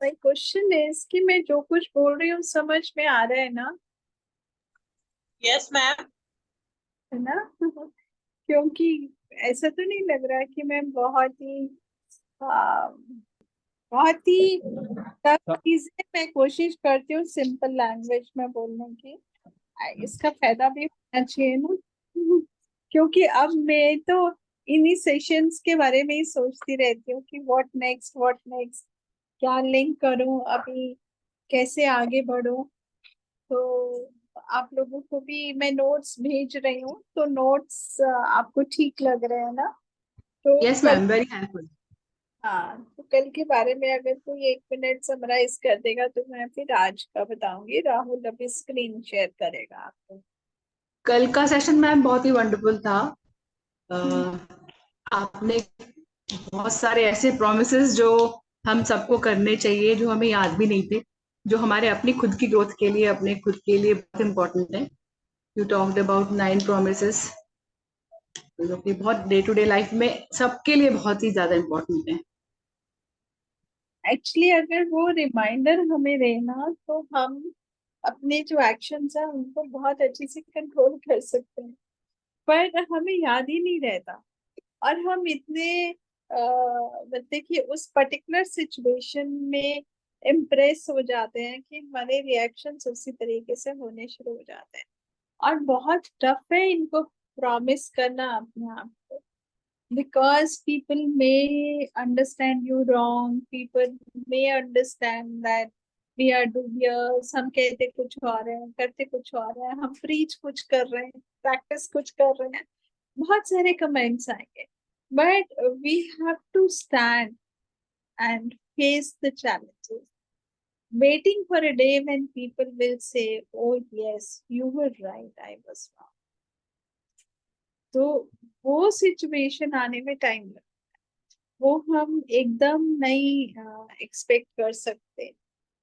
My question is कि मैं जो कुछ बोल रही हूँ समझ में आ रहा है ना? Yes ma'am. है ना? क्योंकि ऐसा तो नहीं लग रहा कि मैं आ, बहुत ही टफ चीजें मैं कोशिश करती हूँ सिंपल लैंग्वेज में बोलने की। इसका फायदा भी होना चाहिए ना। क्योंकि अब मैं तो इन्हीं सेशंस के बारे में ही सोचती रहती हूँ कि व्हाट नेक्स्ट, क्या लिंक करूँ अभी, कैसे आगे बढ़ूं। तो आप लोगों को भी मैं नोट्स भेज रही हूँ, तो नोट्स आपको ठीक लग रहे हैं ना? तो यस कल, मैम, वेरी हेल्पफुल। हाँ, तो कल के बारे में अगर कोई 1 मिनट समराइज कर देगा तो मैं फिर आज का बताऊंगी। राहुल अभी स्क्रीन शेयर करेगा आपको। कल का सेशन मैम बहुत ही वंडरफुल था। अ, हम्म। आपने बहुत सारे ऐसे प्रोमिसेस जो हम सबको करने चाहिए, जो हमें याद भी नहीं थे, जो हमारे अपनी खुद की ग्रोथ के लिए, अपने खुद के लिए बहुत इंपॉर्टेंट है। यू टॉक्ड अबाउट 9 प्रोमिसेस, जो कि बहुत डे टू डे लाइफ में सबके लिए बहुत ही ज्यादा इंपॉर्टेंट है। एक्चुअली अगर वो रिमाइंडर हमें देना तो हम अपने जो एक्शंस हैं उनको बहुत अच्छे से कंट्रोल कर सकते हैं। पर हमें याद ही नहीं रहता, और हम इतने देखिए उस पर्टिकुलर सिचुएशन में इम्प्रेस हो जाते हैं कि हमारे रिएक्शंस उसी तरीके से होने शुरू हो जाते हैं। और बहुत टफ है इनको प्रॉमिस करना अपने आप को, because people may understand you wrong, people may understand that we are dubious, हम कहते कुछ और है, करते कुछ और है, हम प्रीच कुछ कर रहे हैं, प्रैक्टिस कुछ कर रहे हैं, बहुत सारे कमेंट्स आएंगे। But we have to stand and face the challenges, waiting for a day when people will say, oh yes, you were right, I was wrong. तो वो सिचुएशन आने में टाइम, वो हम एकदम नहीं एक्सपेक्ट कर सकते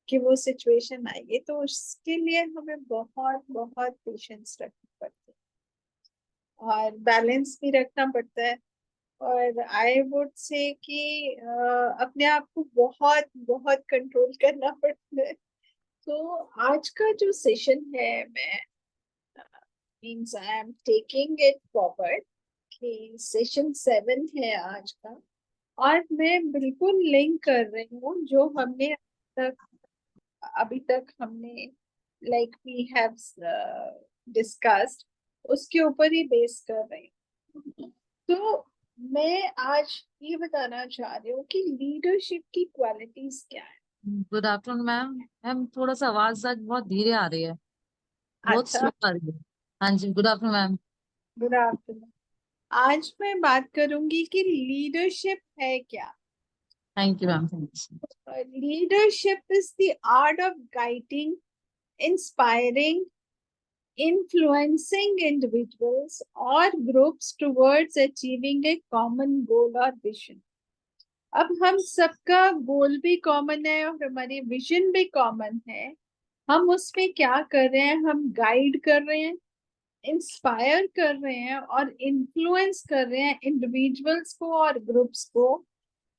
कि वो सिचुएशन आएगी। तो उसके लिए हमें बहुत बहुत पेशेंस रखनी पड़ती है और बैलेंस भी रखना पड़ता है। और आई वुड से कि अपने आप को बहुत बहुत कंट्रोल करना पड़ता है। तो आज का जो सेशन है, मैं means I am taking it forward कि सेशन 7 है आज का। और मैं बिल्कुल लिंक कर रही हूँ जो हमने अभी तक हमने लाइक वी हैव डिस्कस्ड, उसके ऊपर ही बेस कर रही हूँ। तो मैं आज ये बताना चाह रही हूँ कि लीडरशिप की क्वालिटीज क्या है। Good afternoon ma'am. मैम थोड़ा सा आवाज आज बहुत धीरे आ रही है, बहुत अच्छा, स्लो आ रही है। हाँ जी, good afternoon ma'am. Good afternoon. आज मैं बात करूंगी कि लीडरशिप है क्या। Thank you ma'am, thank you. Leadership is the art of guiding, inspiring, influencing individuals or groups towards achieving a common goal or vision। अब हम सबका गोल भी कॉमन है और हमारी विजन भी कॉमन है। हम उसमें क्या कर रहे हैं? हम गाइड कर रहे हैं, इंस्पायर कर रहे हैं और इन्फ्लुएंस कर रहे हैं इंडिविजुअल्स को और ग्रुप्स को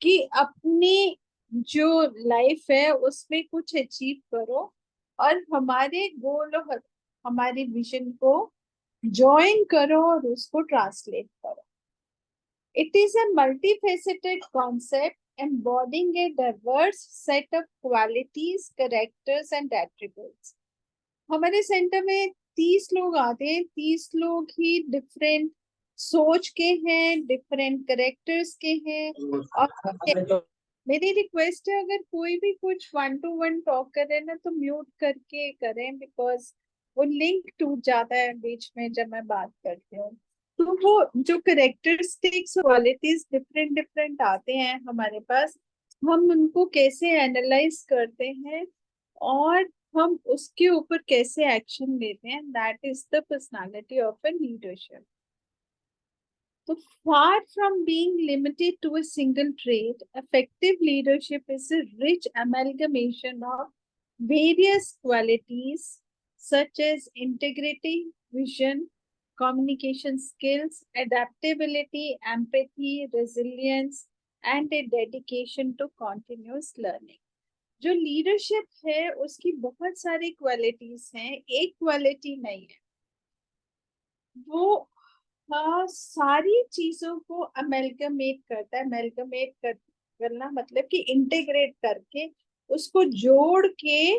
कि अपनी जो लाइफ है उसमें कुछ अचीव करो और हमारे गोल और हमारी विजन को ज्वाइन करो और उसको ट्रांसलेट करो। It is a multifaceted concept embodying a diverse set of qualities, characters and attributes। हमारे सेंटर में 30 लोग आते हैं, 30 लोग ही डिफरेंट सोच के हैं, डिफरेंट करेक्टर्स के हैं। और मेरी रिक्वेस्ट है, अगर कोई भी कुछ 1 to 1 टॉक करे ना तो म्यूट करके करें, बिकॉज वो लिंक टूट जाता है बीच में जब मैं बात करती हूँ। तो वो जो करेक्टरिस्टिक्स क्वालिटीज डिफरेंट डिफरेंट आते हैं हमारे पास, हम उनको कैसे एनालाइज करते हैं और हम उसके ऊपर कैसे एक्शन लेते हैं, that is the personality of a leadership. So far from being limited to a single trait, effective leadership is a rich amalgamation of various qualities such as integrity, vision, communication skills, adaptability, empathy, resilience, and a dedication to continuous learning। जो leadership है उसकी बहुत सारी qualities हैं, एक quality नहीं है। वो सारी चीजों को अमेलगमेट करता है। करना मतलब कि इंटीग्रेट करके, उसको जोड़ के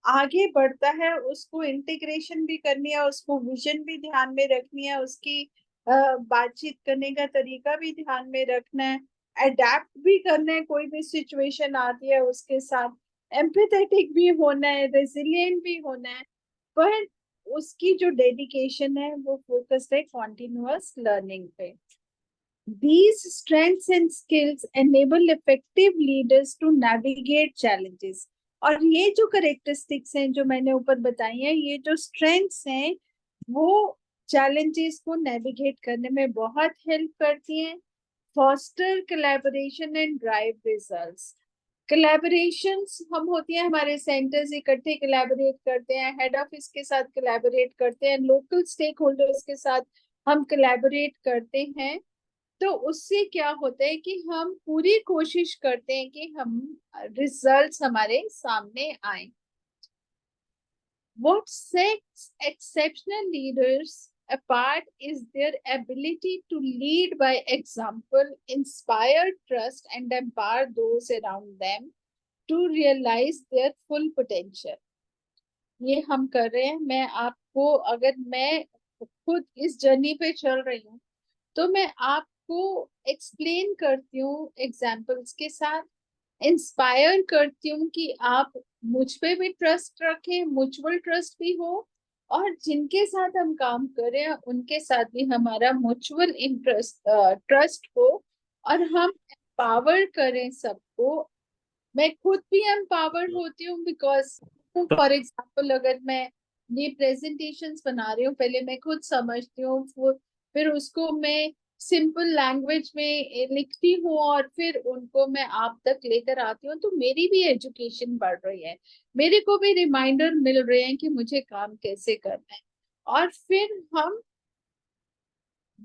आगे बढ़ता है। उसको इंटीग्रेशन भी करनी है, उसको विजन भी ध्यान में रखनी है, उसकी बातचीत करने का तरीका भी ध्यान में रखना है, अडेप्ट भी करना है, कोई भी सिचुएशन आती है उसके साथ एम्पैथेटिक भी होना है, रेजिलिएंट भी होना है। पर उसकी जो डेडिकेशन है वो फोकस्ड है कॉन्टिन्यूअस लर्निंग पे। These strengths and skills enable effective leaders to navigate challenges. और ये जो करेक्टरिस्टिक्स हैं जो मैंने ऊपर बताई हैं, ये जो स्ट्रेंथ्स हैं वो चैलेंजेस को नेविगेट करने में बहुत हेल्प करती हैं। Foster collaboration and drive results. Collaborations हम होती हैं, हमारे सेंटर्स इकट्ठे कोलैबोरेट करते हैं, हेड ऑफिस के साथ कोलैबोरेट करते हैं, लोकल स्टेक होल्डर्स के साथ हम कोलैबोरेट करते हैं। तो उससे क्या होता है कि हम पूरी कोशिश करते हैं कि हम रिजल्ट्स हमारे सामने आए। What sets exceptional leaders apart is their ability to lead by example, inspire trust, and empower those around them to realize their full potential. ये हम कर रहे हैं। मैं आपको, अगर मैं खुद इस जर्नी पे चल रही हूँ तो मैं आपको एक्सप्लेन करती हूँ एग्जाम्पल्स के साथ, इंस्पायर करती हूँ कि आप मुझ पे भी ट्रस्ट रखें, म्यूचुअल ट्रस्ट भी हो, और जिनके साथ हम काम कर रहे हैं उनके साथ भी हमारा म्यूचुअल इंटरेस्ट ट्रस्ट हो, और हम एम्पावर करें सबको। मैं खुद भी एम्पावर्ड होती हूँ बिकॉज फॉर एग्जाम्पल अगर मैं ये प्रेजेंटेशंस बना रही हूँ, पहले मैं खुद समझती हूँ, फिर उसको मैं सिंपल लैंग्वेज में लिखती हूँ और फिर उनको मैं आप तक लेकर आती हूँ। तो मेरी भी एजुकेशन बढ़ रही है, मेरे को भी रिमाइंडर मिल रहे हैं कि मुझे काम कैसे करना है। और फिर हम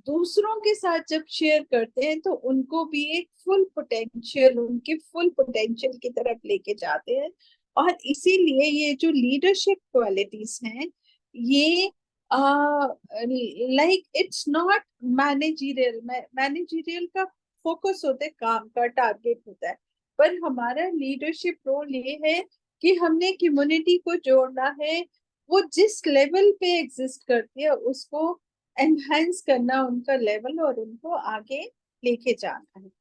दूसरों के साथ जब शेयर करते हैं तो उनको भी एक फुल पोटेंशियल, उनके फुल पोटेंशियल की तरफ लेके जाते हैं। और इसीलिए ये जो लीडरशिप क्वालिटीज हैं, ये like it's not managerial. Managerial का फोकस होता है, काम का टारगेट होता है, पर हमारा लीडरशिप रोल ये है कि हमने कम्युनिटी को जोड़ना है। वो जिस लेवल पे एग्जिस्ट करती है उसको एनहांस करना, उनका लेवल, और उनको आगे लेके जाना है।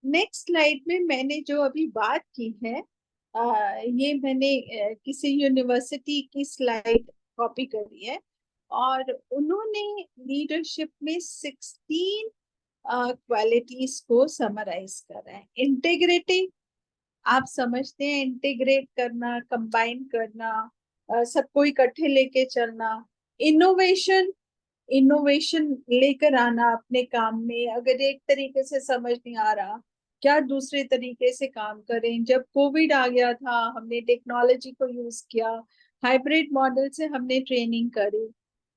नेक्स्ट स्लाइड में मैंने जो अभी बात की है, ये मैंने किसी यूनिवर्सिटी की स्लाइड कॉपी करी है, और उन्होंने लीडरशिप में 16 क्वालिटीज को समराइज करा है। इंटीग्रिटी, आप समझते हैं, इंटीग्रेट करना, कंबाइन करना, सबको इकट्ठे लेके चलना। इनोवेशन, इनोवेशन लेकर आना अपने काम में, अगर एक तरीके से समझ नहीं आ रहा क्या दूसरे तरीके से काम करें। जब कोविड आ गया था हमने टेक्नोलॉजी को यूज किया, हाइब्रिड मॉडल से हमने ट्रेनिंग करी।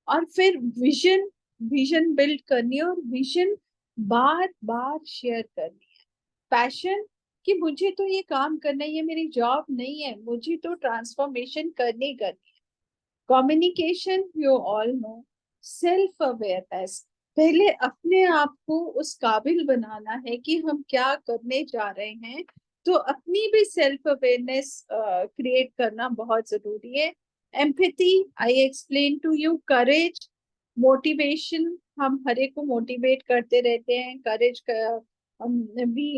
और फिर विजन, विजन बिल्ड करनी है, और विजन बार बार शेयर करनी है। पैशन, कि मुझे तो ये काम करना है, ये मेरी जॉब नहीं है, मुझे तो ट्रांसफॉर्मेशन करनी करनी है। Communication, you all know. Self awareness, पहले अपने आप को उस काबिल बनाना है कि हम क्या करने जा रहे हैं, तो अपनी भी सेल्फ अवेयरनेस क्रिएट करना बहुत जरूरी है। Empathy, I explain to you. Courage, motivation, हम हर एक को मोटिवेट करते रहते हैं, courage we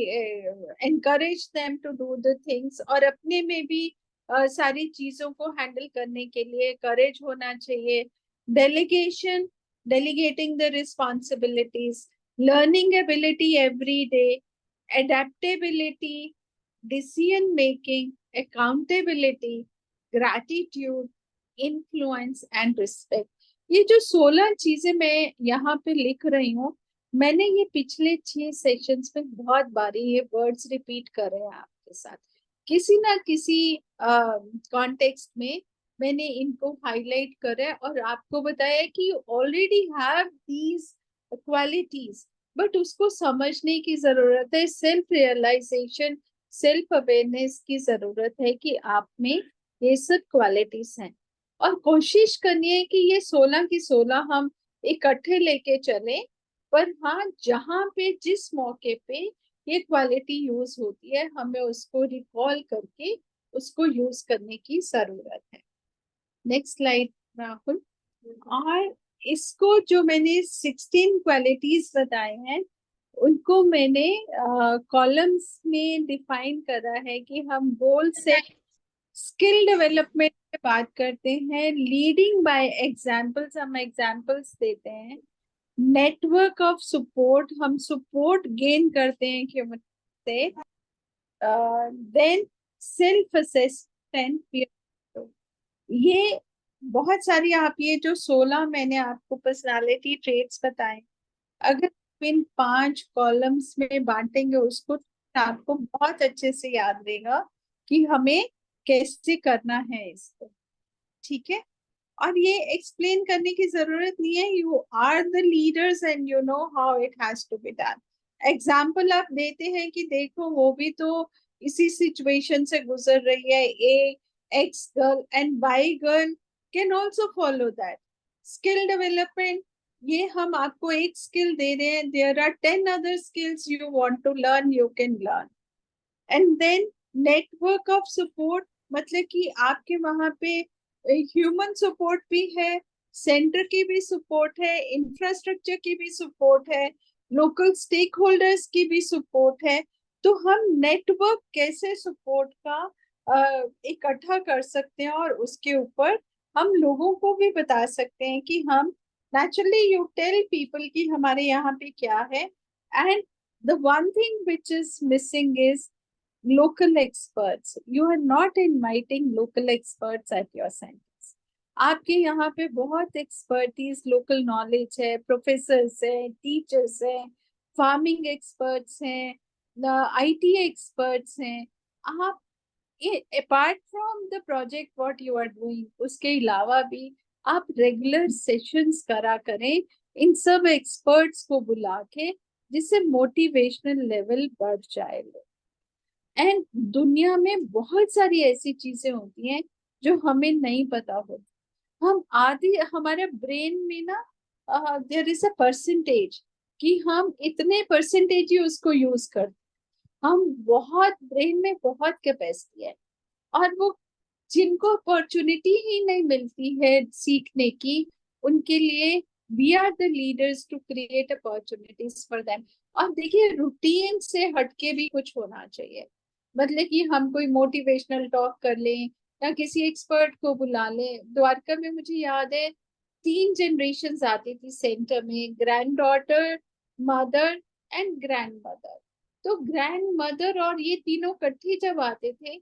encourage them to do the things, और अपने में भी सारी चीजों को हैंडल करने के लिए करेज होना चाहिए। Delegation, delegating the responsibilities, learning ability every day, adaptability, decision making, accountability, gratitude, influence and respect। ये जो 16 चीजें मैं यहाँ पे लिख रही हूँ, मैंने ये पिछले 6 सेशंस में बहुत बारी ये वर्ड्स रिपीट कर रहे हैं आपके साथ, किसी ना किसी कॉन्टेक्स्ट में मैंने इनको हाईलाइट करा है और आपको बताया कि you already have these qualities, but उसको समझने की जरूरत है। सेल्फ रियलाइजेशन, सेल्फ अवेयरनेस की जरूरत है कि आप में ये सब क्वालिटीज हैं, और कोशिश करनी है कि ये 16 की 16 हम इकट्ठे लेके चले। पर हाँ, जहाँ पे जिस मौके पे ये क्वालिटी यूज होती है, हमें उसको रिकॉल करके उसको यूज करने की जरूरत है। Next slide Rahul. और इसको जो मैंने 16 क्वालिटीज बताए हैं, उनको मैंने कॉलम्स में डिफाइन करा है कि हम गोल सेट, स्किल डेवलपमेंट पे बात करते हैं, लीडिंग बाय एग्जांपल्स, हम एग्जांपल्स देते हैं, नेटवर्क ऑफ सपोर्ट, हम सपोर्ट गेन करते हैं कम्युनिटी से, देन सेल्फ असेसमेंट। ये बहुत सारी, आप ये जो 16 मैंने आपको पर्सनालिटी ट्रेट्स बताए, अगर आप इन 5 कॉलम्स में बांटेंगे उसको, तो आपको बहुत अच्छे से याद रहेगा कि हमें कैसे करना है इसको। ठीक है, और ये एक्सप्लेन करने की जरूरत नहीं है, you are the leaders and you know how it has to be done. Example आप देते हैं कि देखो वो भी तो इसी सिचुएशन से गुजर रही है, a X girl and Y girl can also follow that. Skill development, ये हम आपको एक स्किल दे रहे हैं, there are 10 other skills you want to learn, you can learn. And then network of support, मतलब कि आपके वहां पे ह्यूमन सपोर्ट भी है, सेंटर की भी सपोर्ट है, इंफ्रास्ट्रक्चर की भी सपोर्ट है, लोकल स्टेक होल्डर्स की भी सपोर्ट है। तो हम नेटवर्क कैसे सपोर्ट का इकट्ठा कर सकते हैं, और उसके ऊपर हम लोगों को भी बता सकते हैं कि हम नेचुरली यू टेल पीपल कि हमारे यहाँ पे क्या है। And the one thing which is missing is local experts. You are not inviting local experts at your centers. आपके यहाँ पे बहुत एक्सपर्टीज, लोकल नॉलेज है, प्रोफेसर्स हैं, टीचर्स हैं, फार्मिंग एक्सपर्ट्स हैं, आईटी एक्सपर्ट्स हैं। आप apart from the project what you are doing, उसके अलावा भी आप रेगुलर सेशंस करा करें इन सब एक्सपर्ट्स को बुला के, जिससे मोटिवेशनल लेवल बढ़ जाए। एंड दुनिया में बहुत सारी ऐसी चीजें होती हैं जो हमें नहीं पता होती। हम आदि हमारे ब्रेन में ना देयर इज अ परसेंटेज कि हम इतने परसेंटेज ही उसको यूज करते, हम बहुत ब्रेन में बहुत कैपेसिटी है, और वो जिनको अपॉर्चुनिटी ही नहीं मिलती है सीखने की, उनके लिए we are the leaders to create opportunities for them. और देखिए, रूटीन से हटके भी कुछ होना चाहिए, मतलब कि हम कोई मोटिवेशनल टॉक कर लें या किसी एक्सपर्ट को बुला लें। द्वारका में मुझे याद है 3 जनरेशन आती थी सेंटर में, grand daughter, mother and grand mother. तो ग्रैंड मदर और ये तीनों इकट्ठे जब आते थे,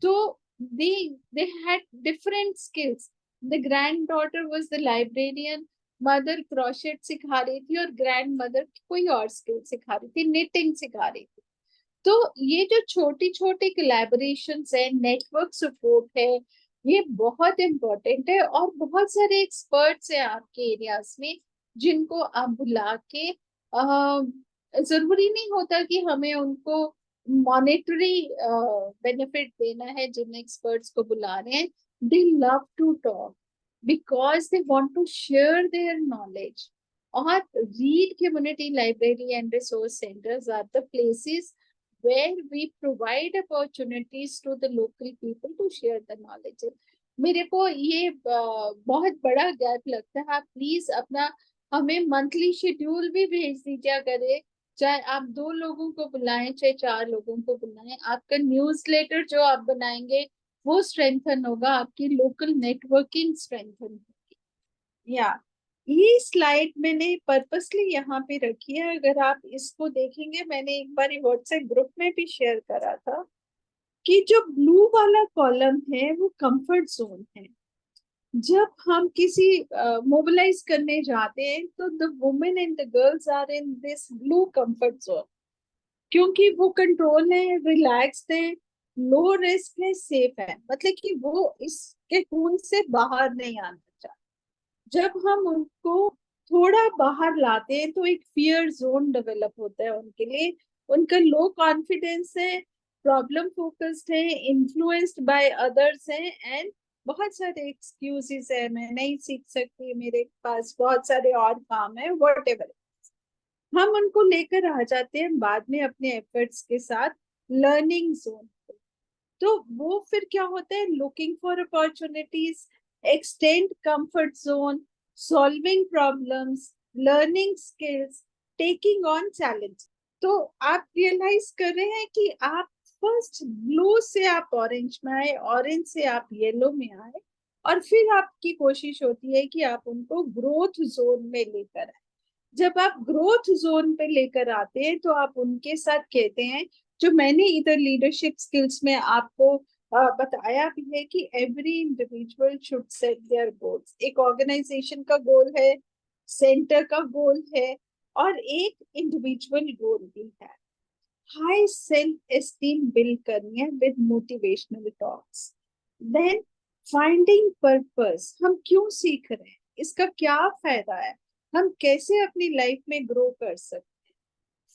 तो they had different skills. The granddaughter was the librarian, mother crochet सिखा रही थी, और ग्रैंड मदर कोई और स्किल सिखा रही थी, निटिंग सिखा रही थी। तो ये जो छोटी छोटी कोलैबोरेशंस है, नेटवर्क सपोर्ट है, ये बहुत इम्पोर्टेंट है। और बहुत सारे एक्सपर्ट्स हैं आपके एरियाज में जिनको आप बुला के, जरूरी नहीं होता कि हमें उनको मॉनेटरी बेनिफिट देना है। जिन एक्सपर्ट्स को बुला रहे हैं, they love to talk because they want to share their knowledge. और READ community library and resource centres are the places where we provide opportunities to the local people to share the knowledge. मेरे को ये बहुत बड़ा gap लगता है। आप please अपना हमें मंथली शेड्यूल भी भेज दीजिए करें, चाहे आप 2 लोगों को बुलाएं चाहे 4 लोगों को बुलाएं। आपका न्यूज़लेटर जो आप बनाएंगे वो स्ट्रेंथन होगा, आपकी लोकल नेटवर्किंग स्ट्रेंथन होगी। या ये स्लाइड मैंने पर्पसली यहाँ पे रखी है, अगर आप इसको देखेंगे, मैंने एक बार व्हाट्सएप ग्रुप में भी शेयर करा था कि जो ब्लू वाला कॉलम है वो कंफर्ट जोन है। जब हम किसी मोबिलाइज करने जाते हैं, तो the women and the girls are in this blue comfort zone, क्योंकि वो कंट्रोल है, रिलैक्स्ड है, लो रिस्क है, सेफ है, मतलब कि वो इसके खून से बाहर नहीं आना चाहते। जब हम उनको थोड़ा बाहर लाते हैं तो एक फियर जोन डेवलप होता है उनके लिए, उनका लो कॉन्फिडेंस है, प्रॉब्लम फोकस्ड है, इन्फ्लुएंस्ड बाय अदर्स हैं, एंड बहुत सारे एक्सक्यूजेस है, मैं नहीं सीख सकती, मेरे पास बहुत सारे और काम है, व्हाटएवर। हम उनको लेकर आ जाते हैं बाद में अपने एफर्ट्स के साथ लर्निंग जोन। तो वो फिर क्या होता है, looking for opportunities, extend comfort zone, solving problems, learning skills, taking on challenge. तो आप रियलाइज कर रहे हैं कि आप फर्स्ट ब्लू से आप ऑरेंज में आए, ऑरेंज से आप येलो में आए, और फिर आपकी कोशिश होती है कि आप उनको ग्रोथ जोन में लेकर आए। जब आप ग्रोथ जोन पे लेकर आते हैं तो आप उनके साथ कहते हैं, जो मैंने इधर लीडरशिप स्किल्स में आपको बताया भी है, कि every individual should set their goals. एक ऑर्गेनाइजेशन का गोल है, सेंटर का गोल है, और एक इंडिविजुअल गोल भी है। हाई सेल्फ एस्टीम बिल्ड करनी है with motivational talks. Then finding purpose, हम क्यों सीख रहे हैं, इसका क्या फायदा है, हम कैसे अपनी लाइफ में ग्रो कर सकते हैं।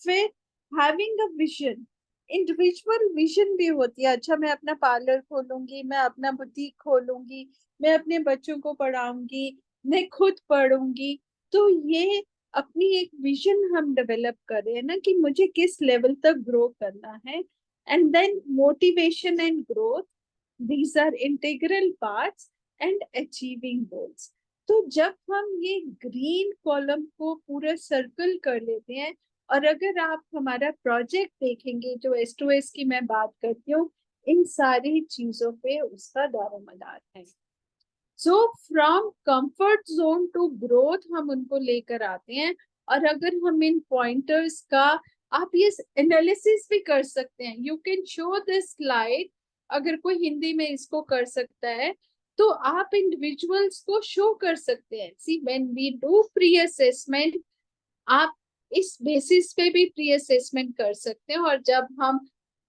फिर having a vision, individual vision भी होती है। अच्छा, मैं अपना पार्लर खोलूंगी, मैं अपना बुटीक खोलूंगी, मैं अपने बच्चों को पढ़ाऊंगी, मैं खुद पढ़ूंगी। तो ये अपनी एक विजन हम डेवलप कर रहे हैं ना, कि मुझे किस लेवल तक ग्रो करना है। And then motivation and growth, these are integral parts and achieving goals। तो जब हम ये ग्रीन कॉलम को पूरा सर्कल कर लेते हैं, और अगर आप हमारा प्रोजेक्ट देखेंगे जो S2S की मैं बात करती हूँ, इन सारी चीजों पे उसका दारोमदार है। So from comfort zone to growth हम उनको लेकर आते हैं। और अगर हम इन पॉइंटर्स का, आप ये एनालिसिस भी कर सकते हैं, you can show this slide, अगर कोई हिंदी में इसको कर सकता है तो आप इंडिविजुअल्स को शो कर सकते हैं। See when we do pre assessment, आप इस बेसिस पे भी प्री असेसमेंट कर सकते हैं, और जब हम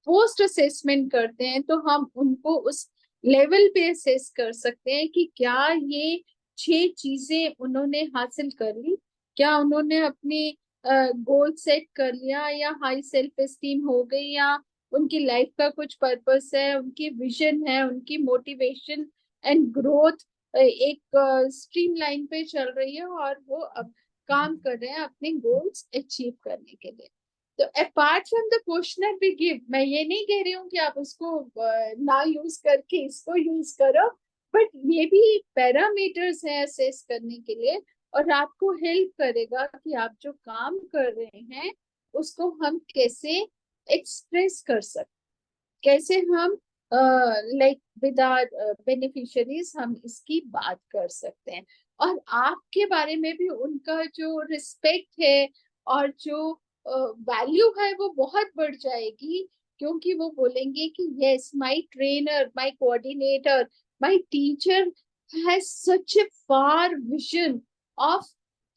पोस्ट असेसमेंट करते हैं तो हम उनको उस लेवल पे असेस कर सकते हैं कि क्या ये 6 चीजें उन्होंने हासिल कर ली, क्या उन्होंने अपने गोल सेट कर लिया, या हाई सेल्फ एस्टीम हो गई, या उनकी लाइफ का कुछ पर्पस है, उनकी विजन है, उनकी मोटिवेशन एंड ग्रोथ एक स्ट्रीम लाइन पे चल रही है, और वो अब काम कर रहे हैं अपने गोल्स अचीव करने के लिए। तो apart from the questionnaire we give, मैं ये नहीं कह रही हूँ कि आप उसको ना यूज करके इसको यूज करो, बट ये भी पैरामीटर्स हैं असेस करने के लिए, और आपको हेल्प करेगा कि आप जो काम कर रहे हैं उसको हम कैसे एक्सप्रेस कर सकते, कैसे हम लाइक विद आवर बेनिफिशियरीज हम इसकी बात कर सकते हैं। और आपके बारे में भी उनका जो रिस्पेक्ट है और जो वैल्यू है वो बहुत बढ़ जाएगी, क्योंकि वो बोलेंगे कि yes, my trainer, my coordinator, my teacher has such A far vision of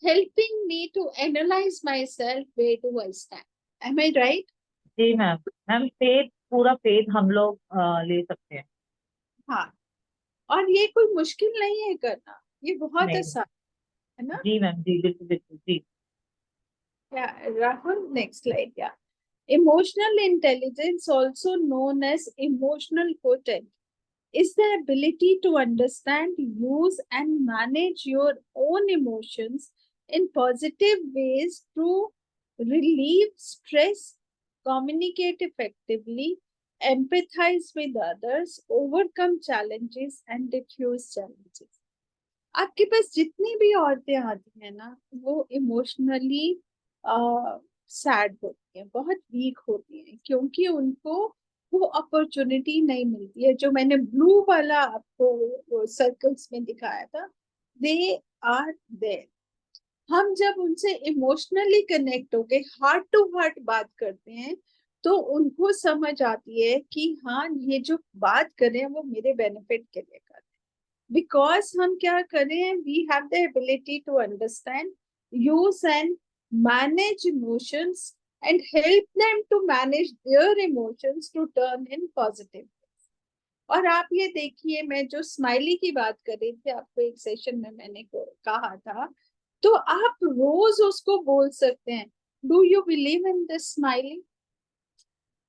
helping me to analyze myself, where do I stand? Am I right? जी मैम। मैम फेथ, पूरा फेथ हम लोग ले सकते हैं। हाँ, और ये कोई मुश्किल नहीं है करना, ये बहुत नहीं। आसान है ना। जी मैम, जी बिल्कुल बिल्कुल जी। Rahul, next slide. Yeah. Emotional intelligence, also known as emotional quotient, is the ability to understand, use, and manage your own emotions in positive ways to relieve stress, communicate effectively, empathize with others, overcome challenges, and diffuse challenges. आपके पास जितनी भी औरतें आती हैं ना, वो emotionally sad होती हैं, बहुत वीक होती हैं, क्योंकि उनको वो अपॉर्चुनिटी नहीं मिलती है, जो मैंने ब्लू वाला आपको सर्कल्स में दिखाया था, दे आर देयर। हम जब उनसे इमोशनली कनेक्ट होके हार्ट टू हार्ट बात करते हैं, तो उनको समझ आती है कि हाँ, ये जो बात कर रहे हैं वो मेरे बेनिफिट के लिए कर रहे हैं। बिकॉज हम क्या करें, we have the ability to understand, use and manage emotions, and help them to manage their emotions to turn in positive. और आप ये देखिए, मैं जो स्माइली की बात कर रही थी आपको एक सेशन में, मैंने कहा था, तो आप रोज उसको बोल सकते हैं, do you believe in this smiling.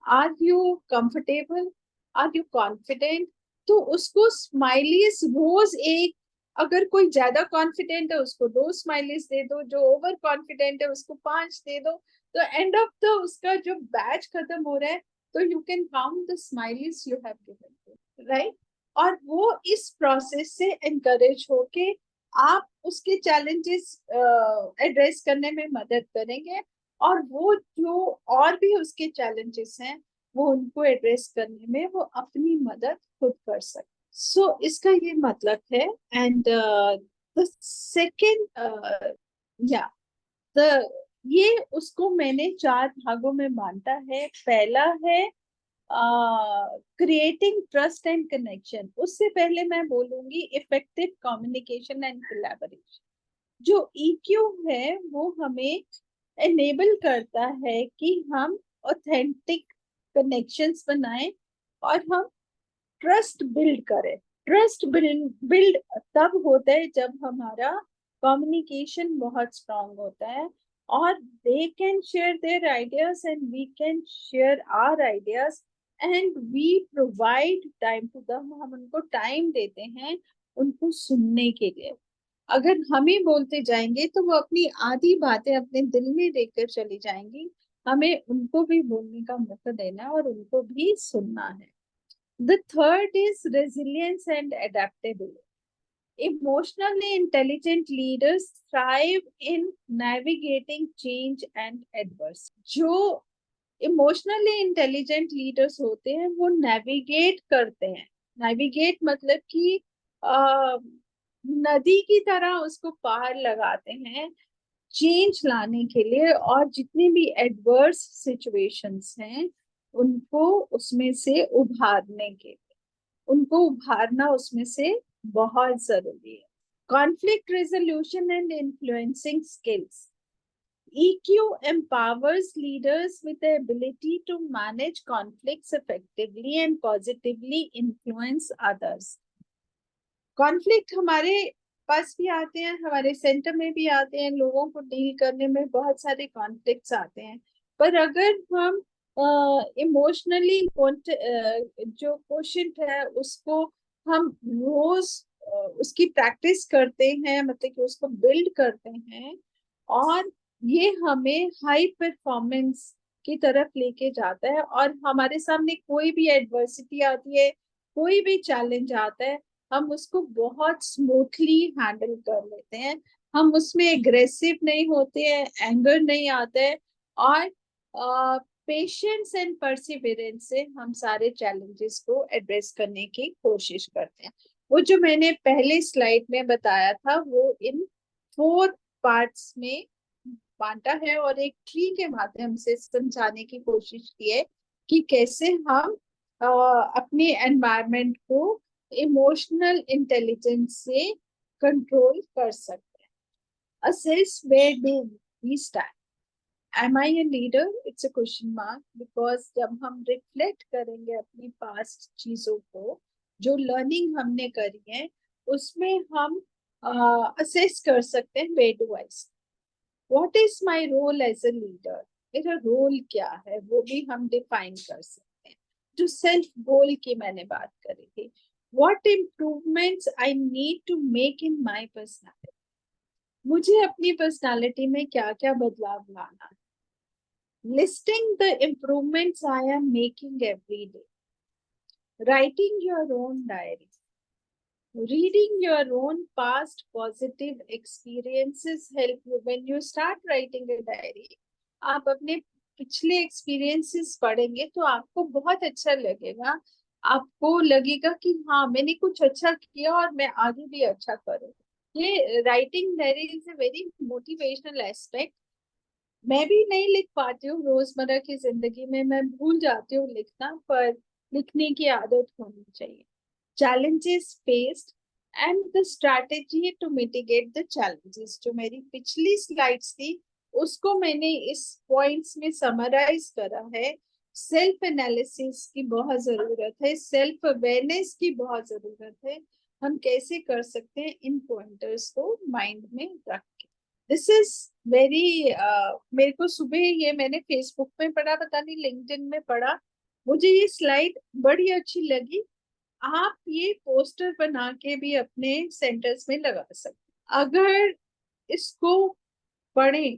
Are you comfortable, are you confident. तो उसको स्माइलीज रोज एक, अगर कोई ज्यादा कॉन्फिडेंट है उसको 2 स्माइलीज दे दो, जो ओवर कॉन्फिडेंट है उसको 5 दे दो। तो एंड ऑफ द उसका जो बैच खत्म हो रहा है, तो you can count the smileys you have given, right. और वो इस प्रोसेस से एनकरेज होके आप उसके चैलेंजेस एड्रेस करने में मदद करेंगे, और वो जो और भी उसके चैलेंजेस हैं वो उनको एड्रेस करने में वो अपनी मदद खुद कर सकते। सो इसका ये मतलब है। एंड द सेकेंड, या द ये उसको मैंने 4 भागों में बांटा है। पहला है क्रिएटिंग ट्रस्ट एंड कनेक्शन। उससे पहले मैं बोलूंगी इफेक्टिव कम्युनिकेशन एंड कोलैबोरेशन। जो EQ है वो हमें एनेबल करता है कि हम ऑथेंटिक कनेक्शंस बनाएं और हम ट्रस्ट बिल्ड करें। ट्रस्ट बिल्ड तब होता है जब हमारा कम्युनिकेशन बहुत स्ट्रांग होता है, और they can share their ideas and we can share our ideas, and we provide time to them. हम उनको टाइम देते हैं उनको सुनने के लिए। अगर हम ही बोलते जाएंगे तो वो अपनी आधी बातें अपने दिल में लेकर चली जाएंगी। हमें उनको भी बोलने का मौका देना है और उनको भी सुनना है। The third is resilience and adaptability. Emotionally intelligent leaders thrive in navigating change and adversity. जो इमोशनली इंटेलिजेंट लीडर्स होते हैं वो नेविगेट करते हैं। नेविगेट मतलब कि नदी की तरह उसको पार लगाते हैं चेंज लाने के लिए, और जितनी भी एडवर्स सिचुएशंस हैं उनको उसमें से उभारने के लिए, उनको उभारना उसमें से बहुत जरूरी है। Conflict resolution and influencing skills. EQ empowers leaders with the ability to manage conflicts effectively and positively influence others. Conflict हमारे पास भी आते हैं, हमारे सेंटर में भी आते हैं, लोगों को डील करने में बहुत सारे कॉन्फ्लिक्ट्स आते हैं। पर अगर हम इमोशनली जो क्वेश्चन है उसको हम रोज उसकी प्रैक्टिस करते हैं, मतलब कि उसको बिल्ड करते हैं, और ये हमें हाई परफॉर्मेंस की तरफ लेके जाता है। और हमारे सामने कोई भी एडवर्सिटी आती है, कोई भी चैलेंज आता है, हम उसको बहुत स्मूथली हैंडल कर लेते हैं। हम उसमें एग्रेसिव नहीं होते हैं, एंगर नहीं आता है, और पेशेंस एंड परसिवियरेंस से हम सारे चैलेंजेस को एड्रेस करने की कोशिश करते हैं। वो जो मैंने पहले स्लाइड में बताया था वो इन 4 पार्ट्स में बांटा है, और एक ट्री के माध्यम से समझाने की कोशिश की है कि कैसे हम अपने एनवायरनमेंट को इमोशनल इंटेलिजेंस से कंट्रोल कर सकते हैं। Assess where do we stand. Am I a leader? It's a question mark, because जब हम रिफ्लेक्ट करेंगे अपनी पास्ट चीजों को, जो लर्निंग हमने करी है, उसमें हम असेस कर सकते हैं where do I stand. What is my role as a leader? मेरा रोल क्या है वो भी हम डिफाइन कर सकते हैं। जो सेल्फ गोल की मैंने बात करी थी, What improvements I need to make in my personality. मुझे अपनी पर्सनालिटी में क्या क्या बदलाव लाना है। Listing the improvements I am making every day. Writing your own diary. Reading your own past positive experiences help you. When you start writing a diary, आप अपने पिछले एक्सपीरियंसेस पढ़ेंगे तो आपको बहुत अच्छा लगेगा। आपको लगेगा कि हाँ मैंने कुछ अच्छा किया और मैं आगे भी अच्छा करूँ। ये writing diary is a very motivational aspect. मैं भी नहीं लिख पाती हूँ रोजमर्रा की जिंदगी में, मैं भूल जाती हूँ लिखना, पर लिखने की आदत होनी चाहिए। Challenges faced and the strategy to mitigate the challenges। जो मेरी पिछली स्लाइड्स थी उसको मैंने इस पॉइंट्स में समराइज करा है। सेल्फ एनालिसिस की बहुत जरूरत है, सेल्फ अवेयरनेस की बहुत जरूरत है। हम कैसे कर सकते हैं इन पॉइंटर्स को माइंड में रख के। दिस इज वेरी मेरे को सुबह ये मैंने फेसबुक में पढ़ा, पता नहीं लिंक्डइन में पढ़ा, मुझे ये स्लाइड बड़ी अच्छी लगी। आप ये पोस्टर बना के भी अपने सेंटर्स में लगा सकते। अगर इसको पढ़ें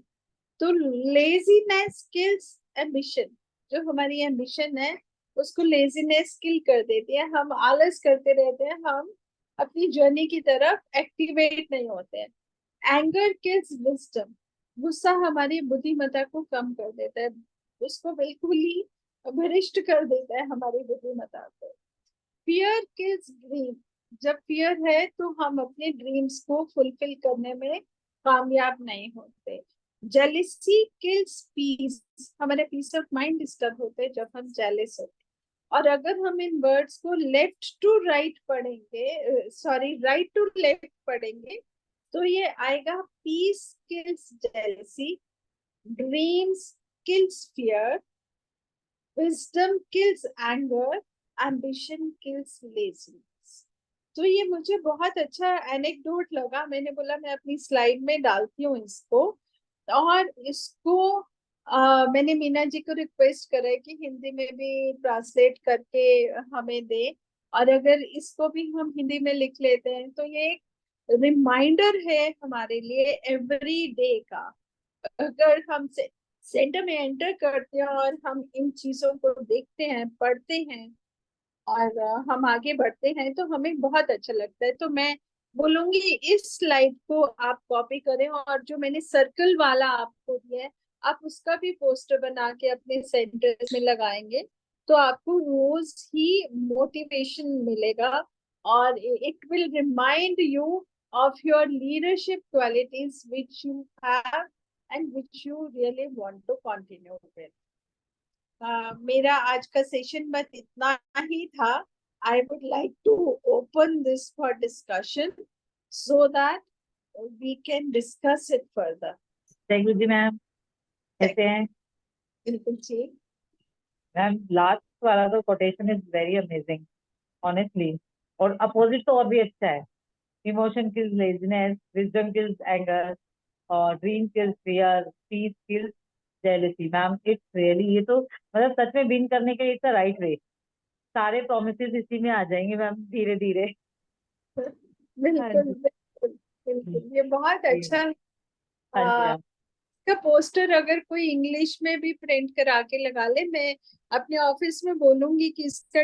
तो लेजीनेस किल्स एम्बिशन, जो हमारी एम्बिशन है उसको लेजीनेस किल कर देती है। हम आलस करते रहते हैं, हम अपनी जर्नी की तरफ एक्टिवेट नहीं होते हैं। एंगर किल्स विजडम, गुस्सा हमारी बुद्धिमत्ता को कम कर देता है, उसको बिल्कुल ही भ्रष्ट कर देता है हमारी बुद्धिमत्ता को। फियर किल्स ड्रीम, जब फियर है तो हम अपने ड्रीम्स को फुलफिल करने में कामयाब नहीं होते। जेलिसी किल्स पीस, हमारे पीस ऑफ माइंड डिस्टर्ब होते हैं जब हम जेलिस होते हैं। और अगर हम इन वर्ड्स को लेफ्ट टू राइट पढ़ेंगे, सॉरी राइट टू लेफ्ट पढ़ेंगे, तो ये आएगा peace kills jealousy, dreams kills fear, wisdom kills anger, ambition kills laziness. तो ये मुझे बहुत अच्छा एनेक्डोट लगा, मैंने बोला मैं अपनी स्लाइड में डालती हूँ इसको। और इसको मैंने मीना जी को रिक्वेस्ट करा है कि हिंदी में भी ट्रांसलेट करके हमें दे। और अगर इसको भी हम हिंदी में लिख लेते हैं तो ये एक रिमाइंडर है हमारे लिए एवरी डे का। अगर हम से सेंटर में एंटर करते हैं और हम इन चीजों को देखते हैं, पढ़ते हैं और हम आगे बढ़ते हैं तो हमें बहुत अच्छा लगता है। तो मैं बोलूंगी इस स्लाइड को आप कॉपी करें, और जो मैंने सर्कल वाला आपको दिया है आप उसका भी पोस्टर बना के अपने सेंटर्स में लगाएंगे तो आपको रोज ही मोटिवेशन मिलेगा। और it will remind you of your leadership qualities which you have and which you really want to continue with. मेरा आज का सेशन बस इतना ही था। I would like to open this for discussion so that we can discuss it further. Thank you जी ma'am, कैसे हैं? बिल्कुल ठीक। मैम लास्ट वाला तो quotation is very amazing honestly, और अपोजिट तो और भी अच्छा है। Emotion kills laziness, wisdom kills anger, और dream kills fear, peace kills jealousy. Ma'am it's really, ये तो मतलब सच में विन करने के लिए इट्स राइट वे। सारे प्रोमिसेस इसी में आ जाएंगे मैम धीरे धीरे। हाँ बिल्कुल जी। बिल्कुल बिल्कुल, ये बहुत जी अच्छा। हाँ जी आ, मैम। का पोस्टर अगर कोई इंग्लिश में भी प्रिंट करा के लगा ले, मैं अपने ऑफिस में बोलूंगी कि इसका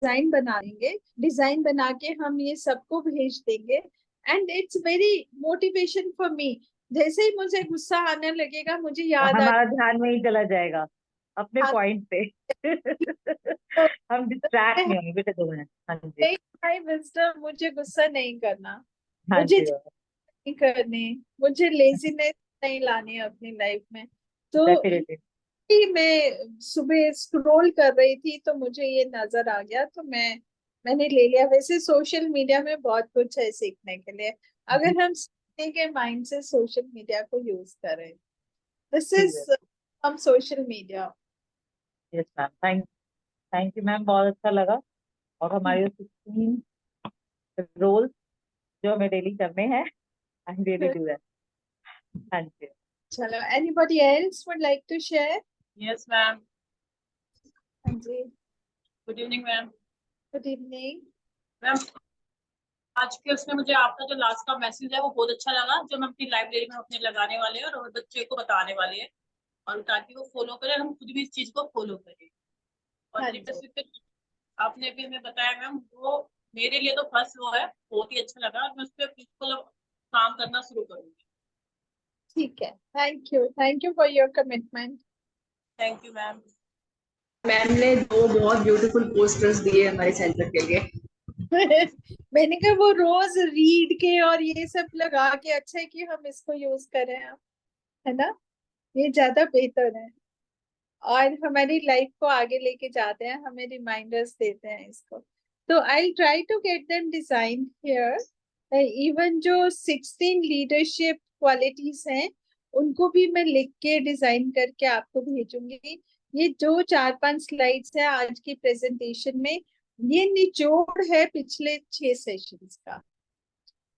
डिजाइन बना देंगे, डिजाइन बना के हम ये सबको भेज देंगे। And it's very motivation for me. जैसे ही मुझे गुस्सा आने लगेगा मुझे याद आ हमारा ध्यान में ही चला जाएगा अपने पॉइंट पे। हम डिस्ट्रैक्ट नहीं होंगे बेटे 2 मिनट। हाँ जी। हाई विजडम, मुझे गुस्सा नहीं करना, हाँ मुझे जी मैम। नहीं करनी, मुझे लेजीनेस नहीं लानी है अपनी लाइफ में। तो डेफिनेटली। ही मैं सुबह स्क्रॉल कर रही थी तो मुझे ये नजर आ गया तो मैंने ले लिया। वैसे सोशल मीडिया में बहुत कुछ है सीखने के लिए, जी अगर हम सीखने के माइंड से सोशल मीडिया को यूज करें। दिस जी इज हम social media. Yes ma'am, thank you ma'am, बहुत अच्छा लगा। और हमारे 16 रोल्स जो हमें डेली करने हैं, आई रियली डू दैट। हाँ जी। चलो, anybody else would like to share? Yes ma'am. हाँ जी, good evening ma'am. Good evening. Ma'am आज के उसमें मुझे आपका जो लास्ट का मैसेज है वो बहुत अच्छा लगा, जो हम अपनी लाइब्रेरी में अपने लगाने वाले हैं और बच्चे को बताने वाले हैं, और ताकि वो फॉलो करें, हम खुद भी इस चीज को फॉलो करें। और हाँ जी, लिटरेसी आपने भी हमें बताया मैम, वो मेरे लिए तो फर्स्ट वो है, बहुत ही अच्छा लगा, और मैं उस पर बिल्कुल अब काम करना शुरू करूंगी। ठीक है। Thank you for your commitment. Thank you ma'am. Ma'am ने 2 बहुत ब्यूटीफुल पोस्टर्स दिए हमारे सेंटर के लिए। मैंने कहा वो रोज रीड के और ये सब लगा के अच्छा है कि हम इसको यूज करें अब, है ना? ये ज्यादा बेहतर है और हमारी लाइफ को आगे लेके जाते हैं, हमें रिमाइंडर्स देते हैं इसको। तो I try to get them design here. Even जो 16 लीडरशिप क्वालिटीज हैं उनको भी मैं लिख के डिजाइन करके आपको भेजूंगी। ये जो 4-5 स्लाइड्स है आज की प्रेजेंटेशन में, ये निचोड़ है पिछले 6 सेशंस का।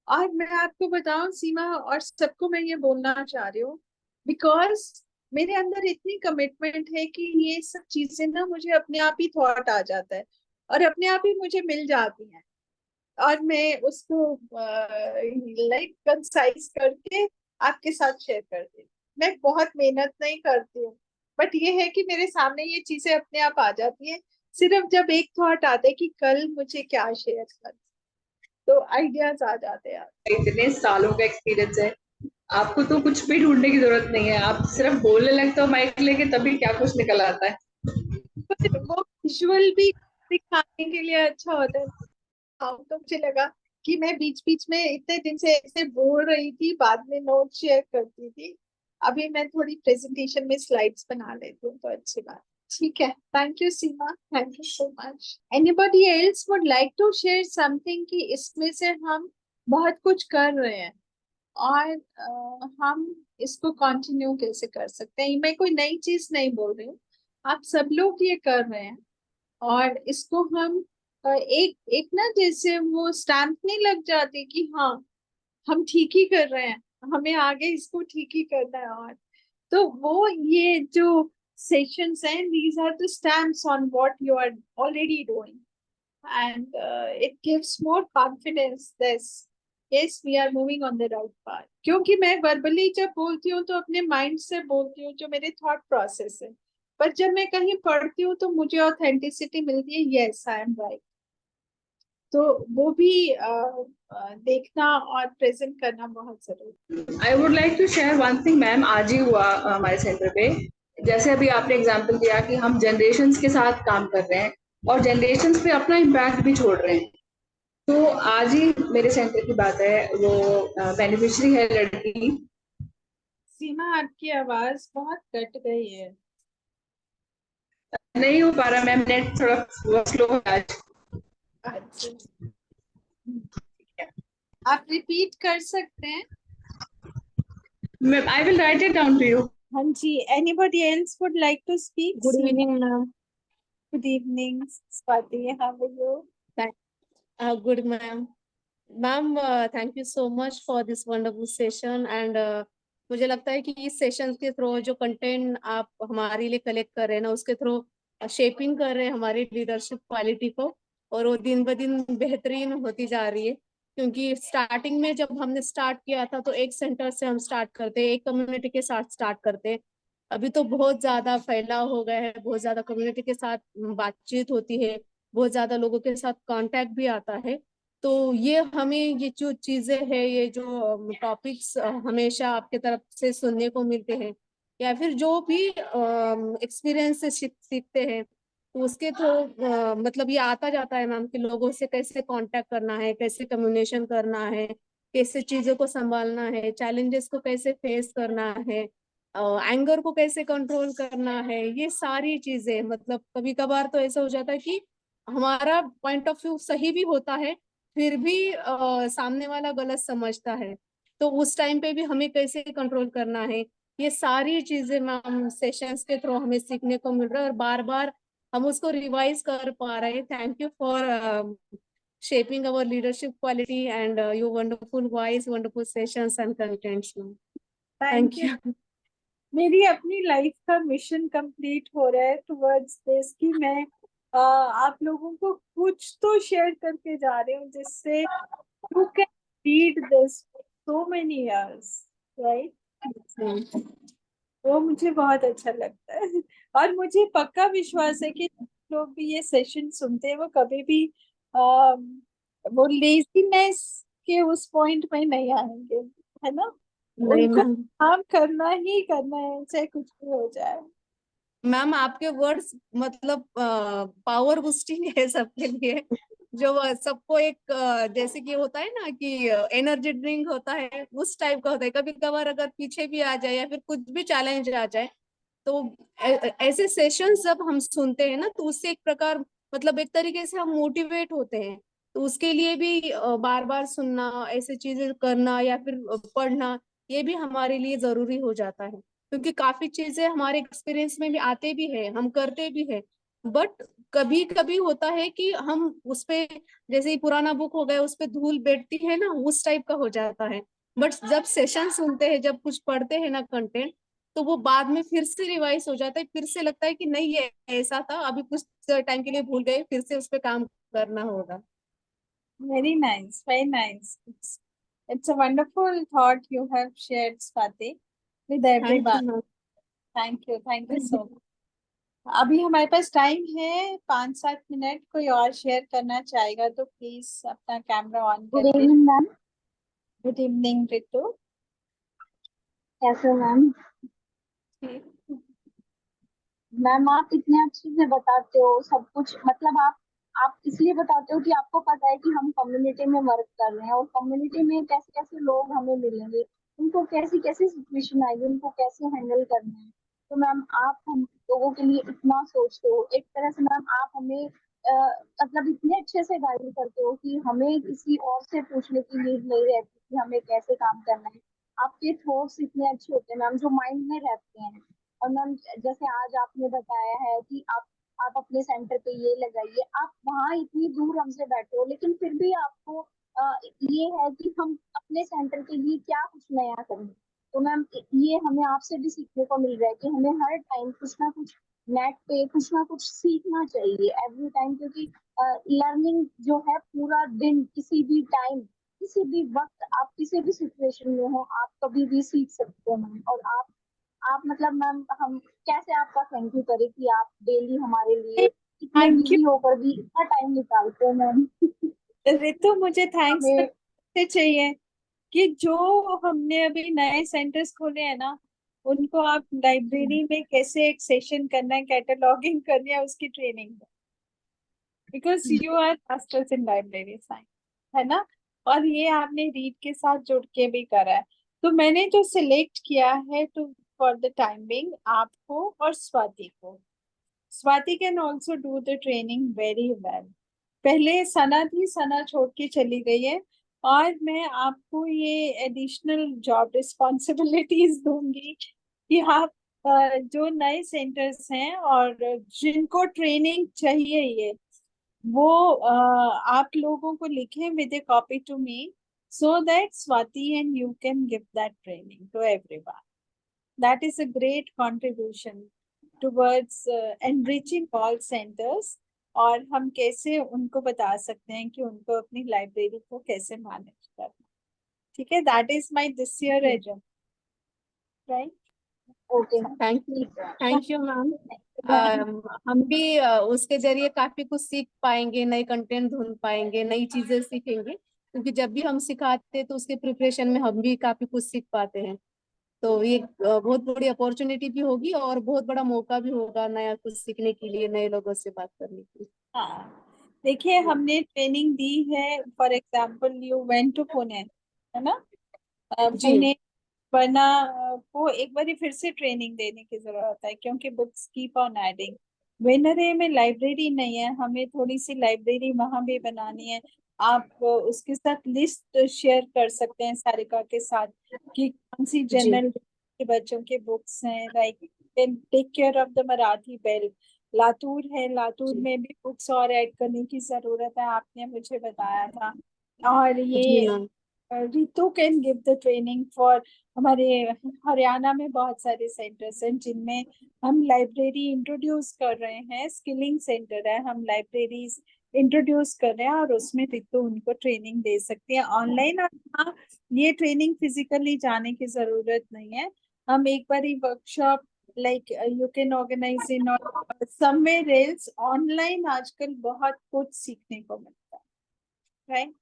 और मैं आपको बताऊं सीमा और सबको मैं ये बोलना चाह रही हूँ, बिकॉज मेरे अंदर इतनी कमिटमेंट है कि ये सब चीजें ना मुझे अपने आप ही थॉट आ जाता है और अपने आप ही मुझे मिल जाती हैं और मैं उसको लाइक कंसाइज करके आपके साथ शेयर करती हूँ। मैं बहुत मेहनत नहीं करती हूँ, बट ये है कि मेरे सामने ये चीजें अपने आप आ जाती हैं, सिर्फ जब एक थॉट आता है कि कल मुझे क्या शेयर कर, तो आइडियाज आ जाते हैं। इतने सालों का एक्सपीरियंस है, आपको तो कुछ भी ढूंढने की जरूरत नहीं है, आप सिर्फ बोलने लगते हो माइक लेके तभी क्या कुछ निकल आता है। वो विजुअल भी दिखाने के लिए अच्छा होता है। हाँ, तो मुझे लगा कि मैं बीच बीच में इतने दिन से ऐसे बोल रही थी, बाद में नोट शेयर करती थी, अभी मैं थोड़ी प्रेजेंटेशन में स्लाइड्स बना लेती हूँ, तो अच्छी बात। ठीक है, thank you Seema, thank you so much. Anybody else would like to share something कि इसमें से हम बहुत कुछ कर रहे हैं और हम इसको कंटिन्यू कैसे कर सकते हैं। मैं कोई नई चीज नहीं बोल रही हूँ, आप सब लोग ये कर रहे हैं और इसको हम एक एक ना जैसे वो स्टैंप नहीं लग जाती कि हाँ हम ठीक ही कर रहे हैं, हमें आगे इसको ठीक ही करना है। और तो वो ये जो सेशंस हैं, these are the stamps on what you are already doing and it gives more confidence this yes we are moving on the right path। क्योंकि मैं वर्बली जब बोलती हूँ तो अपने माइंड से बोलती हूँ, जो मेरे थॉट प्रोसेस है, पर जब मैं कहीं पढ़ती हूँ तो मुझे ऑथेंटिसिटी मिलती है, यस आई एम राइट। तो वो भी देखना और प्रेजेंट करना बहुत जरूरी है। I would like to share one thing ma'am, आज ही हुआ हमारे सेंटर पे, जैसे अभी आपने एग्जांपल दिया कि हम जनरेशन्स के साथ काम कर रहे हैं और जनरेशन्स पे अपना इम्पैक्ट भी छोड़ रहे हैं। तो आज ही मेरे सेंटर की बात है, वो बेनिफिशियरी है लड़की। सीमा, आपकी आवाज बहुत कट गई है। नहीं हो पा रहा मैम, नेट थोड़ा स्लो है आज। अच्छा, आप रिपीट कर सकते हैं? I will write it down to you. हाँ जी, anybody else would like to speak? Good evening ma'am. Good evening Swati, how are you? Good, ma'am. Ma'am, thank you so much for this wonderful session and मुझे लगता है कि इस session के through जो content आप हमारे लिए कलेक्ट कर रहे हैं ना, उसके थ्रू शेपिंग कर रहे हैं हमारी लीडरशिप क्वालिटी को, और वो दिन ब दिन बेहतरीन होती जा रही है। क्योंकि स्टार्टिंग में जब हमने स्टार्ट किया था तो एक सेंटर से हम स्टार्ट करते, एक कम्युनिटी के साथ स्टार्ट करते। अभी तो बहुत ज्यादा फैलाव हो गया है, बहुत ज्यादा कम्युनिटी के साथ बातचीत होती है, बहुत ज्यादा लोगों के साथ कांटेक्ट भी आता है। तो ये हमें ये जो चीजें हैं, ये जो टॉपिक्स हमेशा आपके तरफ से सुनने को मिलते हैं या फिर जो भी एक्सपीरियंस से सीखते हैं, तो उसके थ्रू मतलब ये आता जाता है मैम कि लोगों से कैसे कांटेक्ट करना है, कैसे कम्युनिकेशन करना है, कैसे चीजों को संभालना है, चैलेंजेस को कैसे फेस करना है, एंगर को कैसे कंट्रोल करना है। ये सारी चीजें मतलब कभी कभार तो ऐसा हो जाता है कि हमारा पॉइंट ऑफ व्यू सही भी होता है, फिर भी सामने वाला गलत समझता है, तो उस टाइम पे भी हमें कैसे कंट्रोल करना है, ये सारी चीजें मैम सेशंस के थ्रू हमें सीखने को मिल रहा है और बार बार हम उसको रिवाइज कर पा रहे हैं। Thank you for shaping our leadership quality and your wonderful voice, wonderful sessions and contents, ma'am. Thank Thank you. you. मेरी अपनी लाइफ का मिशन कंप्लीट हो रहा है टुवर्ड्स दिस कि मैं आप लोगों को कुछ तो शेयर करके जा रही हूँ जिससे you can read this so many years, right? वो मुझे बहुत अच्छा लगता है और मुझे पक्का विश्वास है कि लोग भी ये सेशन सुनते हैं वो कभी भी वो लेजीनेस के उस पॉइंट में नहीं आएंगे, है ना? नहीं उनको मैम, काम करना ही करना है, चाहे कुछ भी हो जाए। मैम आपके वर्ड्स मतलब पावर बूस्टिंग है सबके लिए, जो सबको एक जैसे कि होता है ना कि एनर्जी ड्रिंक होता है, उस टाइप का होता है। कभी कभार अगर पीछे भी आ जाए या फिर कुछ भी चैलेंज आ जाए, तो ऐसे सेशंस जब हम सुनते हैं ना, तो उससे एक प्रकार मतलब एक तरीके से हम मोटिवेट होते हैं। तो उसके लिए भी बार बार सुनना, ऐसे चीजें करना या फिर पढ़ना, ये भी हमारे लिए जरूरी हो जाता है। क्योंकि काफी चीजें हमारे एक्सपीरियंस में भी आते भी है, हम करते भी है, बट कभी कभी होता है कि हम उस पे, जैसे ही पुराना बुक हो गया उस पे धूल बैठती है ना, उस टाइप का हो जाता है। बट जब सेशन सुनते हैं, जब कुछ पढ़ते हैं ना कंटेंट, तो वो बाद में फिर से रिवाइज हो जाता है, फिर से लगता है कि नहीं ये ऐसा था, अभी कुछ टाइम के लिए भूल गए, फिर से उस पर काम करना होगा। Very nice, very nice. It's a wonderful thought you have shared, Swati, with thank everyone. You ma'am. Thank you so much. अभी हमारे पास टाइम है 5-7 मिनट, कोई और शेयर करना चाहेगा तो प्लीज अपना कैमरा ऑन गुड करके। Evening ma'am. Good evening Ritu. कैसे हो मैम? मैम आप इतने अच्छे से बताते हो सब कुछ, मतलब आप इसलिए बताते हो कि आपको पता है कि हम कम्युनिटी में वर्क कर रहे हैं और कम्युनिटी में कैसे कैसे लोग हमें मिलेंगे, उनको कैसी कैसी सिचुएशन आएगी, उनको कैसे हैंडल करना है। तो मैम आप हम लोगों के लिए इतना सोचते हो, एक तरह से मैम आप हमें मतलब इतने अच्छे से गाइड करते हो कि हमें किसी और से पूछने की नीड नहीं रहती कि हमें कैसे काम करना है। आपके थॉट्स इतने अच्छे होते हैं मैम, जो माइंड में रहते हैं। और मैम जैसे आज आपने बताया है कि आप अपने सेंटर पे ये लगाइए, आप वहाँ इतनी दूर हमसे बैठे हो लेकिन फिर भी आपको ये है कि हम अपने सेंटर के लिए क्या कुछ नया करें। तो मैम ये हमें आपसे भी सीखने को मिल रहा है कि हमें हर टाइम कुछ ना कुछ नेट पे कुछ ना कुछ सीखना चाहिए एवरी टाइम, क्योंकि लर्निंग जो है पूरा दिन किसी भी टाइम किसी भी वक्त आप किसी भी सिचुएशन में हो आप कभी भी सीख सकते हो मैम। और आप मतलब मैम हम कैसे आपका थैंक यू करें कि आप डेली हमारे लिए इतने थैंक यू बिजी होकर भी इतना टाइम निकालते हो मैम। रितु, मुझे थैंक्स हमें करते चाहिए कि जो हमने अभी नए सेंटर्स खोले हैं ना, उनको आप लाइब्रेरी में कैसे एक सेशन करना है, कैटलॉगिंग करनी है, उसकी ट्रेनिंग दो, because you are masters in library science, है ना। और ये आपने रीड के साथ जुड़ के भी करा है। तो मैंने जो सिलेक्ट किया है टू फॉर द टाइमिंग आपको और स्वाति को। Swati can also do the training very well. पहले सना थी, सना छोड़ के चली गई है, और मैं आपको ये एडिशनल जॉब रिस्पॉन्सिबिलिटीज दूंगी कि आप जो नए सेंटर्स हैं और जिनको ट्रेनिंग चाहिए ये, वो आप लोगों को लिखें with a copy to me, so that Swati and you can give that training to everyone. That is a great contribution towards enriching all centers। और हम कैसे उनको बता सकते हैं कि उनको अपनी लाइब्रेरी को कैसे मैनेज करना। ठीक है, that is my this year agenda, right. Okay thank you ma'am. हम भी उसके जरिए काफी कुछ सीख पाएंगे, नए कंटेंट ढूंढ पाएंगे, नई चीजें सीखेंगे, क्योंकि जब भी हम सिखाते हैं तो उसके प्रिपरेशन में हम भी काफी कुछ सीख पाते हैं। तो ये बहुत बड़ी अपॉर्चुनिटी भी होगी और बहुत बड़ा मौका भी होगा नया कुछ सीखने के लिए, नए लोगों से बात करने के लिए। हाँ, देखिए हमने ट्रेनिंग दी है, for example you went to Pune, है ना। जी पुणे वरना को एक बार फिर से ट्रेनिंग देने की जरूरत है, क्योंकि बुक्स कीप ऑन एडिंग। वेनरे में लाइब्रेरी नहीं है, हमें थोड़ी सी लाइब्रेरी वहां भी बनानी है। आप उसके साथ लिस्ट शेयर कर सकते हैं सारिका के साथ कि कौन सी जी जनरल के बच्चों के बुक्स हैं, like take care of the Marathi belt. Latur है, लातूर जी में भी बुक्स और ऐड करने की जरूरत है, आपने मुझे बताया था। और जी ये ma'am. Ritu can give the training for, हमारे हरियाणा में बहुत सारे सेंटर्स हैं जिनमें हम लाइब्रेरी इंट्रोड्यूस कर रहे हैं, स्किलिंग सेंटर है, हम लाइब्रेरीज इंट्रोड्यूस कर रहे हैं, और उसमें रितु उनको ट्रेनिंग दे सकती है ऑनलाइन। और हाँ, ये ट्रेनिंग फिजिकली जाने की जरूरत नहीं है, हम एक बार ही workshop like you can organise in और समवेयर एल्स, ऑनलाइन आजकल बहुत कुछ सीखने को मिलता है, राइट।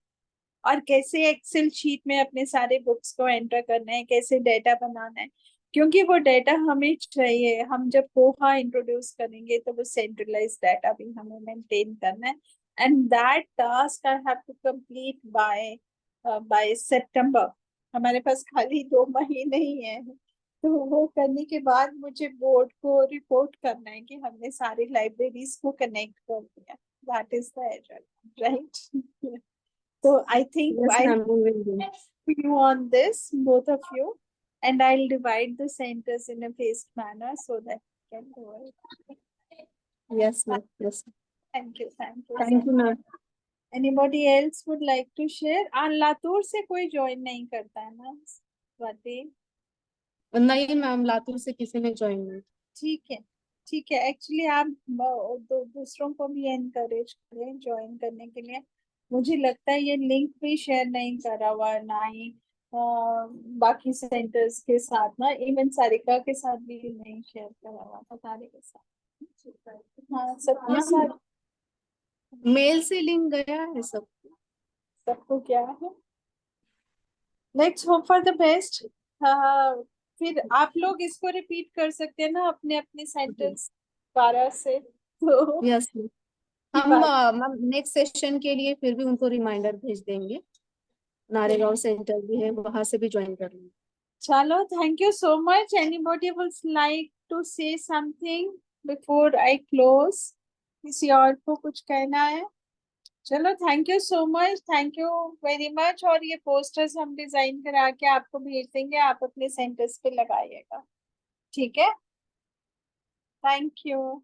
और कैसे एक्सेल शीट में अपने सारे बुक्स को एंटर करना है, कैसे डेटा बनाना है, क्योंकि वो डेटा हमें चाहिए। हम जब पोहा इंट्रोड्यूस करेंगे तो वो सेंट्रलाइज डेटा भी हमें मेंटेन करना है, and that task I have to complete by September. हमारे पास खाली 2 महीने ही है, तो वो करने के बाद मुझे बोर्ड को रिपोर्ट करना है कि हमने सारी लाइब्रेरीज को कनेक्ट कर दिया। That is the agenda, right. So I think yes I'll ma'am we will do. put you on this, both of you, and I'll divide the centers in a phased manner so that you can do it. Yes ma'am yes. Thank you, thank you. Thank you ma'am. Anybody else would like to share? Latur से कोई join नहीं करता है ना, स्वाति? नहीं ma'am, Latur से किसी ने ज्वाइन नहीं। ठीक है, ठीक है। एक्चुअली आप दूसरों को भी एनकरेज करें ज्वाइन करने के लिए। मुझे लगता है ये लिंक भी शेयर नहीं करा हुआ है, ना ही बाकी सेंटर्स के साथ ना, इवन सारिका के साथ भी नहीं शेयर करा हुआ था, तारे के साथ। हाँ, सबके साथ। मेल से लिंक गया है सबको। सबको क्या है, let's hope for the best. हाँ, फिर आप लोग इसको रिपीट कर सकते हैं ना अपने अपने सेंटर्स 12 से, तो यस, की हम बात। मैम नेक्स्ट सेशन के लिए फिर भी उनको रिमाइंडर भेज देंगे। नारेगांव सेंटर भी है, वहां से भी ज्वाइन कर लेंगे। चलो, thank you so much. Anybody would like to say something before I close? किसी और को कुछ कहना है? चलो, thank you so much, thank you very much. और ये पोस्टर्स हम डिजाइन करा के आपको भेज देंगे, आप अपने सेंटर्स पे लगाइएगा। ठीक है, थैंक यू।